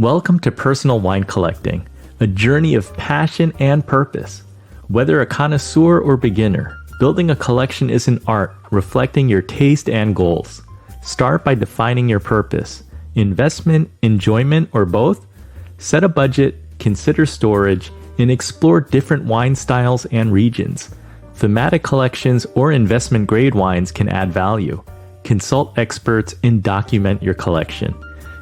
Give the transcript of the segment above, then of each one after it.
Welcome to Personal Wine Collecting, a journey of passion and purpose. Whether a connoisseur or beginner, building a collection is an art reflecting your taste and goals. Start by defining your purpose. Investment, enjoyment, or both? Set a budget, consider storage, and explore different wine styles and regions. Thematic collections or investment-grade wines can add value. Consult experts and document your collection.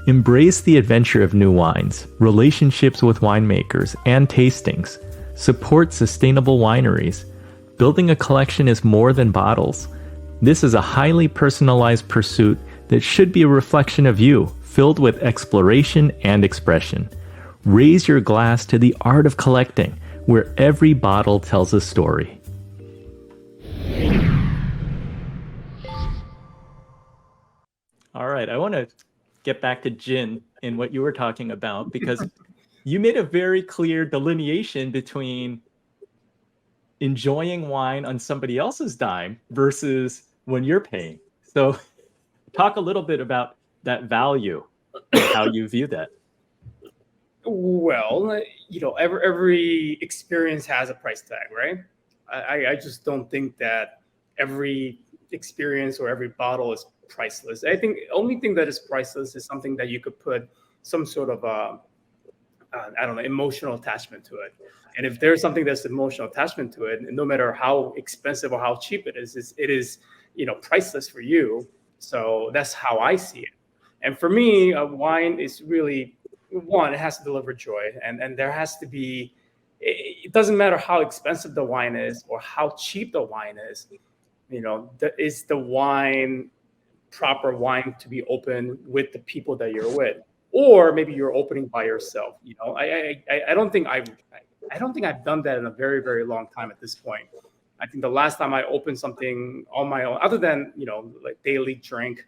Embrace the adventure of new wines, relationships with winemakers, and tastings. Support sustainable wineries. Building a collection is more than bottles. This is a highly personalized pursuit that should be a reflection of you, filled with exploration and expression. Raise your glass to the art of collecting, where every bottle tells a story. All right, I want to get back to gin and what you were talking about, because you made a very clear delineation between enjoying wine on somebody else's dime versus when you're paying. So talk a little bit about that value and how you view that. Well, every experience has a price tag, right? I just don't think that every experience or every bottle is priceless. I think the only thing that is priceless is something that you could put some sort of emotional attachment to it. And if there's something that's emotional attachment to it, no matter how expensive or how cheap it is priceless for you. So that's how I see it. And for me, wine is really one. It has to deliver joy, and there has to be. It doesn't matter how expensive the wine is or how cheap the wine is. Is the wine proper wine to be open with the people that you're with, or maybe you're opening by yourself? I don't think I've done that in a very, very long time at this point. I think the last time I opened something on my own, other than like daily drink,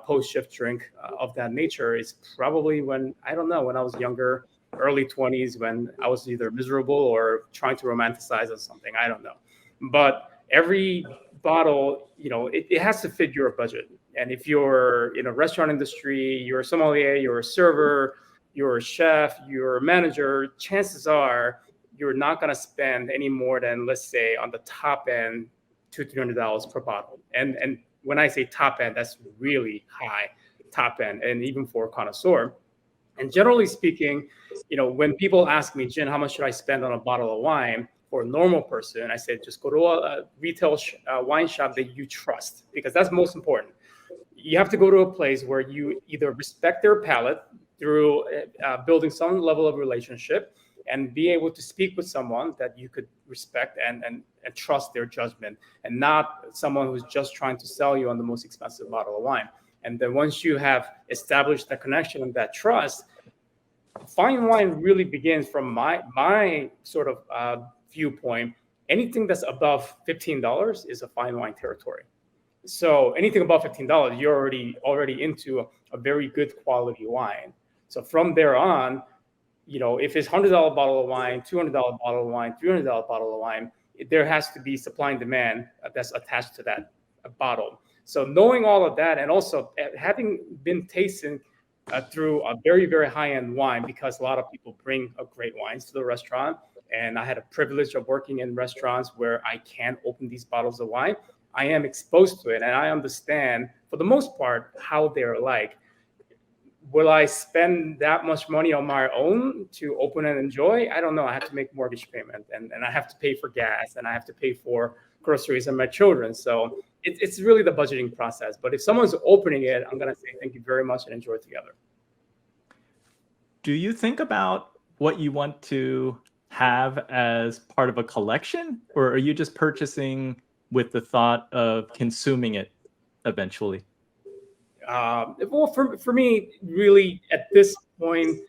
post shift drink of that nature, is probably when I was younger, early 20s, when I was either miserable or trying to romanticize on something. I don't know, but every bottle, it has to fit your budget. And if you're in a restaurant industry, you're a sommelier, you're a server, you're a chef, you're a manager, chances are you're not going to spend any more than, let's say, on the top end, $200-$300 per bottle. And when I say top end, that's really high top end, and even for a connoisseur. And generally speaking, when people ask me, Jin, how much should I spend on a bottle of wine? For a normal person, I said, just go to a retail wine shop that you trust, because that's most important. You have to go to a place where you either respect their palate through building some level of relationship, and be able to speak with someone that you could respect and trust their judgment, and not someone who's just trying to sell you on the most expensive bottle of wine. And then once you have established that connection and that trust, fine wine really begins from my sort of viewpoint. Anything that's above $15 is a fine wine territory. So anything above $15, you're already into a very good quality wine. So from there on, if it's $100 bottle of wine, $200 bottle of wine, $300 bottle of wine, there has to be supply and demand that's attached to that bottle. So knowing all of that, and also having been tasting through a very, very high-end wine, because a lot of people bring great wines to the restaurant, and I had a privilege of working in restaurants where I can open these bottles of wine. I am exposed to it, and I understand, for the most part, how they're like. Will I spend that much money on my own to open and enjoy? I don't know. I have to make mortgage payment, and I have to pay for gas, and I have to pay for groceries and my children. So it's really the budgeting process. But if someone's opening it, I'm going to say thank you very much and enjoy it together. Do you think about what you want to have as part of a collection, or are you just purchasing with the thought of consuming it eventually? Well, for me, really, at this point,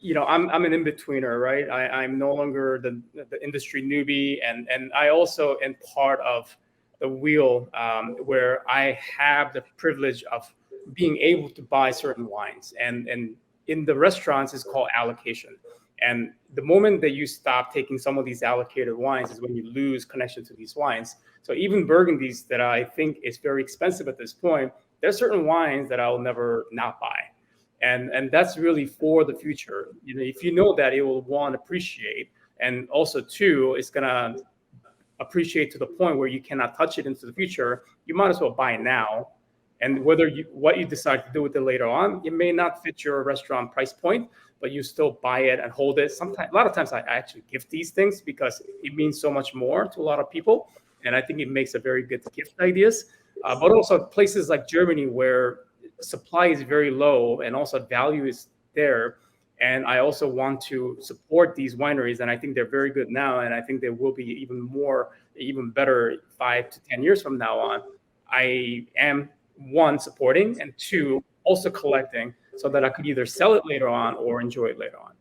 I'm an in-betweener, right? I'm no longer the industry newbie, and I also am part of the wheel where I have the privilege of being able to buy certain wines. And in the restaurants, it's called allocation. And the moment that you stop taking some of these allocated wines is when you lose connection to these wines. So even Burgundies that I think is very expensive at this point, there's certain wines that I'll never not buy. And that's really for the future. You know, if you know that it will, one, appreciate, and also two, it's gonna appreciate to the point where you cannot touch it into the future, you might as well buy it now. And whether what you decide to do with it later on, it may not fit your restaurant price point, but you still buy it and hold it. Sometimes, a lot of times, I actually gift these things because it means so much more to a lot of people, and I think it makes a very good gift ideas. But also places like Germany where supply is very low and also value is there. And I also want to support these wineries, and I think they're very good now, and I think they will be even better 5 to 10 years from now on. I am, one, supporting, and two, also collecting so that I could either sell it later on or enjoy it later on.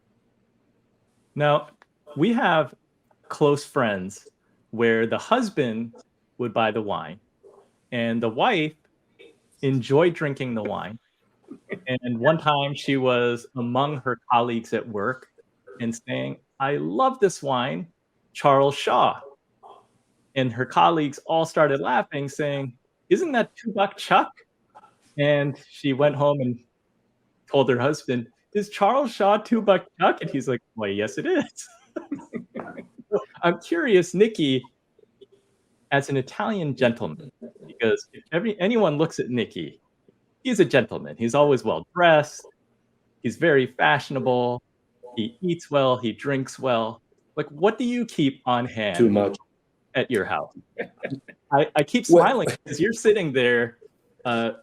Now, we have close friends where the husband would buy the wine and the wife enjoyed drinking the wine. And one time she was among her colleagues at work and saying, "I love this wine, Charles Shaw." And her colleagues all started laughing, saying, "Isn't that $2 Chuck?" And she went home and told her husband, "Is Charles Shaw $2 Chuck?" And he's like, "Why, yes, it is." I'm curious, Nikki, as an Italian gentleman, because if anyone looks at Nikki, he's a gentleman. He's always well dressed. He's very fashionable. He eats well. He drinks well. Like, what do you keep on hand Too much at your house? I keep smiling because you're sitting there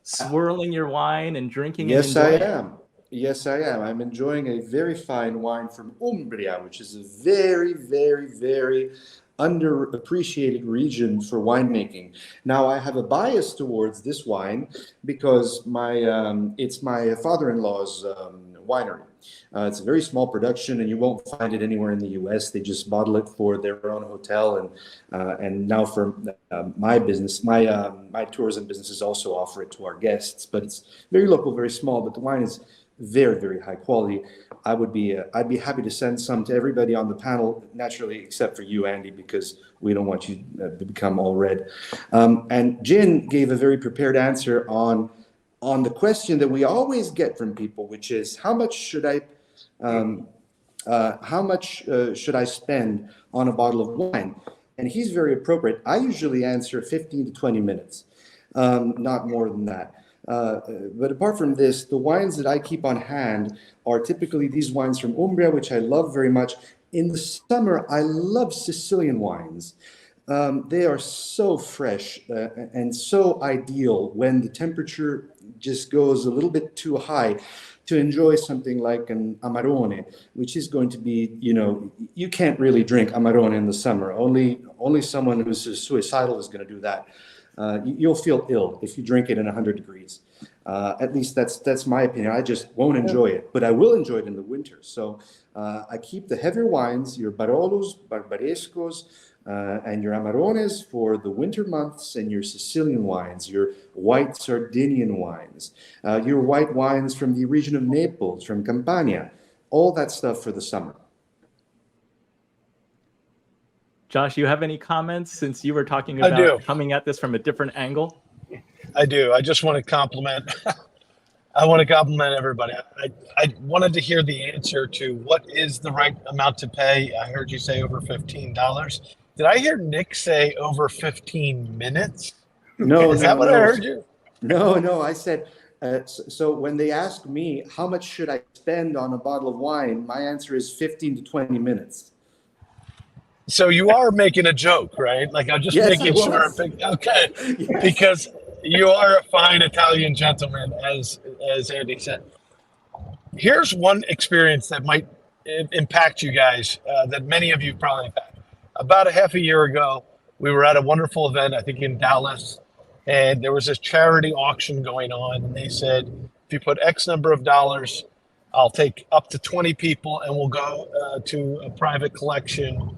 swirling your wine and drinking. Yes, I am. Yes, I am. I'm enjoying a very fine wine from Umbria, which is a very, very, very underappreciated region for winemaking. Now, I have a bias towards this wine because it's my father-in-law's winery. It's a very small production, and you won't find it anywhere in the U.S. They just bottle it for their own hotel, and now for my business, my tourism businesses also offer it to our guests. But it's very local, very small. But the wine is very, very high quality. I'd be happy to send some to everybody on the panel, naturally, except for you, Andy, because we don't want you to become all red. And Jin gave a very prepared answer on the question that we always get from people, which is how much should I spend on a bottle of wine? And he's very appropriate. I usually answer 15 to 20 minutes, not more than that. But apart from this, the wines that I keep on hand are typically these wines from Umbria, which I love very much. In the summer, I love Sicilian wines. They are so fresh and so ideal when the temperature just goes a little bit too high to enjoy something like an Amarone, which is going to be, you can't really drink Amarone in the summer. Only someone who's suicidal is going to do that. You'll feel ill if you drink it in 100 degrees. At least that's my opinion. I just won't enjoy it, but I will enjoy it in the winter. So I keep the heavier wines, your Barolos, Barbarescos, and your Amarones for the winter months, and your Sicilian wines, your white Sardinian wines, your white wines from the region of Naples, from Campania, all that stuff for the summer. Josh, you have any comments since you were talking about coming at this from a different angle? I do. I just want to compliment. I want to compliment everybody. I wanted to hear the answer to what is the right amount to pay. I heard you say over $15. Did I hear Nick say over 15 minutes? No, is that what I heard you? No. I said, so when they ask me how much should I spend on a bottle of wine, my answer is 15 to 20 minutes. So you are making a joke, right? Like I'm just making sure. Okay, yes. Because you are a fine Italian gentleman, as Andy said. Here's one experience that might impact you guys that many of you probably have had. About a half a year ago, we were at a wonderful event, I think in Dallas, and there was this charity auction going on. And they said, if you put X number of dollars, I'll take up to 20 people and we'll go to a private collection.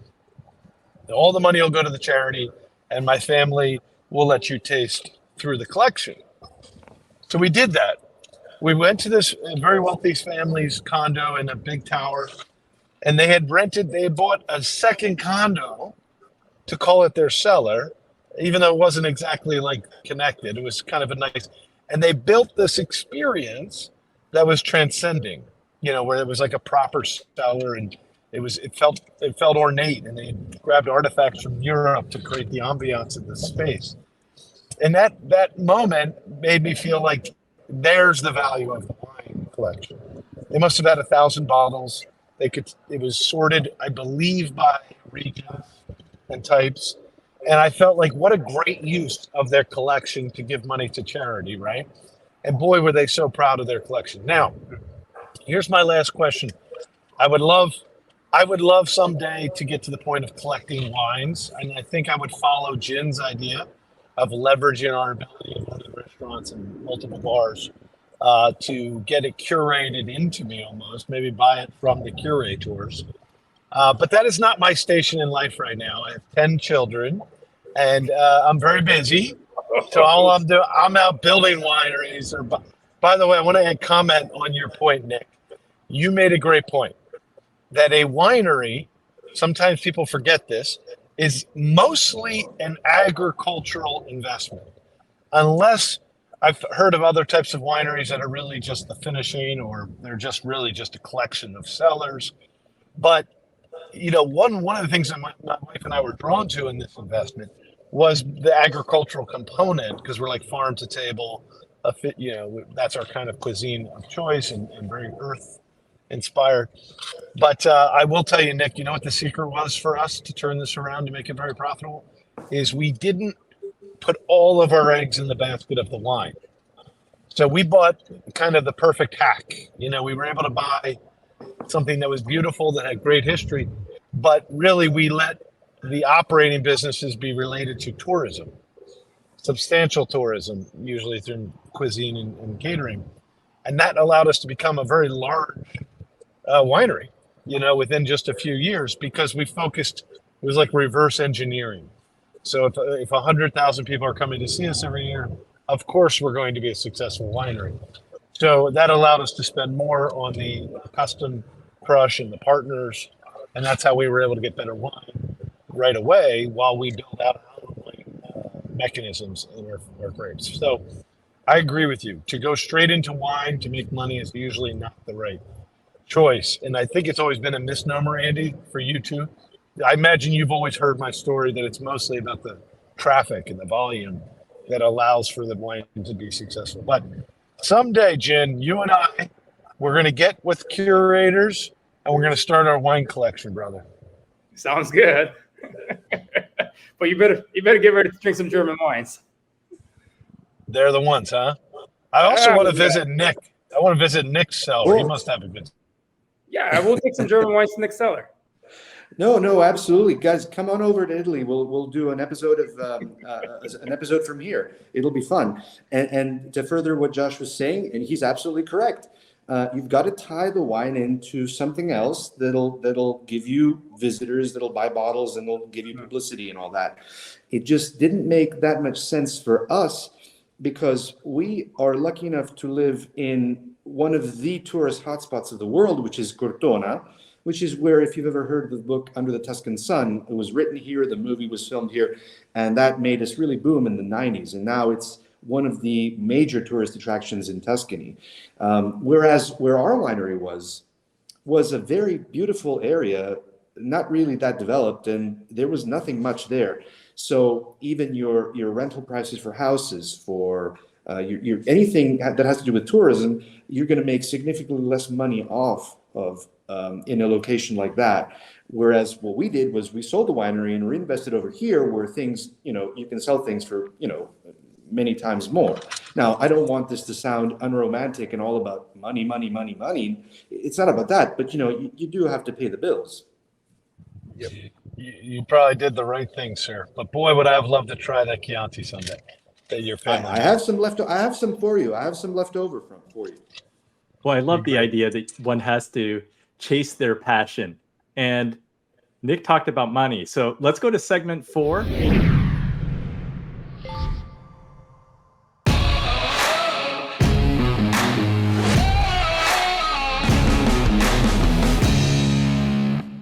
All the money will go to the charity, and my family will let you taste through the collection. So we did that. We went to this very wealthy family's condo in a big tower, and they had bought a second condo to call it their cellar, even though it wasn't exactly like connected. It was kind of a nice, and they built this experience that was transcending, where it was like a proper cellar, and it felt ornate, and they grabbed artifacts from Europe to create the ambiance of the space. And that moment made me feel like there's the value of the wine collection. They must have had 1,000 bottles. It was sorted, I believe, by regions and types. And I felt like what a great use of their collection to give money to charity, right? And boy, were they so proud of their collection. Now, here's my last question. I would love someday to get to the point of collecting wines. And I think I would follow Jin's idea of leveraging our ability in other restaurants and multiple bars to get it curated into me almost, maybe buy it from the curators. But that is not my station in life right now. I have 10 children, and I'm very busy. So all I'm doing, I'm out building wineries. By the way, I want to comment on your point, Nick. You made a great point that a winery, sometimes people forget this, is mostly an agricultural investment. Unless I've heard of other types of wineries that are really just the finishing, or they're just really just a collection of cellars. But one of the things that my wife and I were drawn to in this investment was the agricultural component, because we're like farm to table. That's our kind of cuisine of choice, and very earth inspired. But I will tell you, Nick, you know what the secret was for us to turn this around to make it very profitable? Is we didn't put all of our eggs in the basket of the wine. So we bought kind of the perfect hack. We were able to buy something that was beautiful, that had great history, but really we let the operating businesses be related to tourism, substantial tourism, usually through cuisine and catering. And that allowed us to become a very large winery, within just a few years, because we focused, it was like reverse engineering. So if 100,000 people are coming to see us every year, of course we're going to be a successful winery. So that allowed us to spend more on the custom crush and the partners, and that's how we were able to get better wine right away while we build out our own wine mechanisms in our grapes. So I agree with you. To go straight into wine to make money is usually not the right choice. And I think it's always been a misnomer, Andy, for you too. I imagine you've always heard my story that it's mostly about the traffic and the volume that allows for the wine to be successful. But someday, Jin, you and I, we're going to get with curators and we're going to start our wine collection, brother. Sounds good. But you better get ready to drink some German wines. They're the ones, huh? I also want to visit Nick. I want to visit Nick's cellar. He must have a good. Yeah, I will take some German wines to Nick's cellar. No, absolutely, guys. Come on over to Italy. We'll do an episode from here. It'll be fun. And to further what Josh was saying, and he's absolutely correct. You've got to tie the wine into something else that'll give you visitors, that'll buy bottles, and they'll give you publicity and all that. It just didn't make that much sense for us, because we are lucky enough to live in one of the tourist hotspots of the world, which is Cortona, which is where, if you've ever heard of the book Under the Tuscan Sun, it was written here, the movie was filmed here, and that made us really boom in the 90s. And now it's one of the major tourist attractions in Tuscany. Whereas where our winery was a very beautiful area, not really that developed, and there was nothing much there. So even your rental prices for houses, for your anything that has to do with tourism, you're going to make significantly less money off of in a location like that. Whereas what we did was we sold the winery and reinvested over here, where things, you can sell things for, many times more. Now, I don't want this to sound unromantic and all about money. It's not about that, but you do have to pay the bills. Yep. You probably did the right thing, sir. But boy, would I have loved to try that Chianti someday. That your family. I have some left. I have some for you. I have some left over for you. Well, I love the idea that one has to chase their passion. And Nick talked about money. So let's go to segment 4.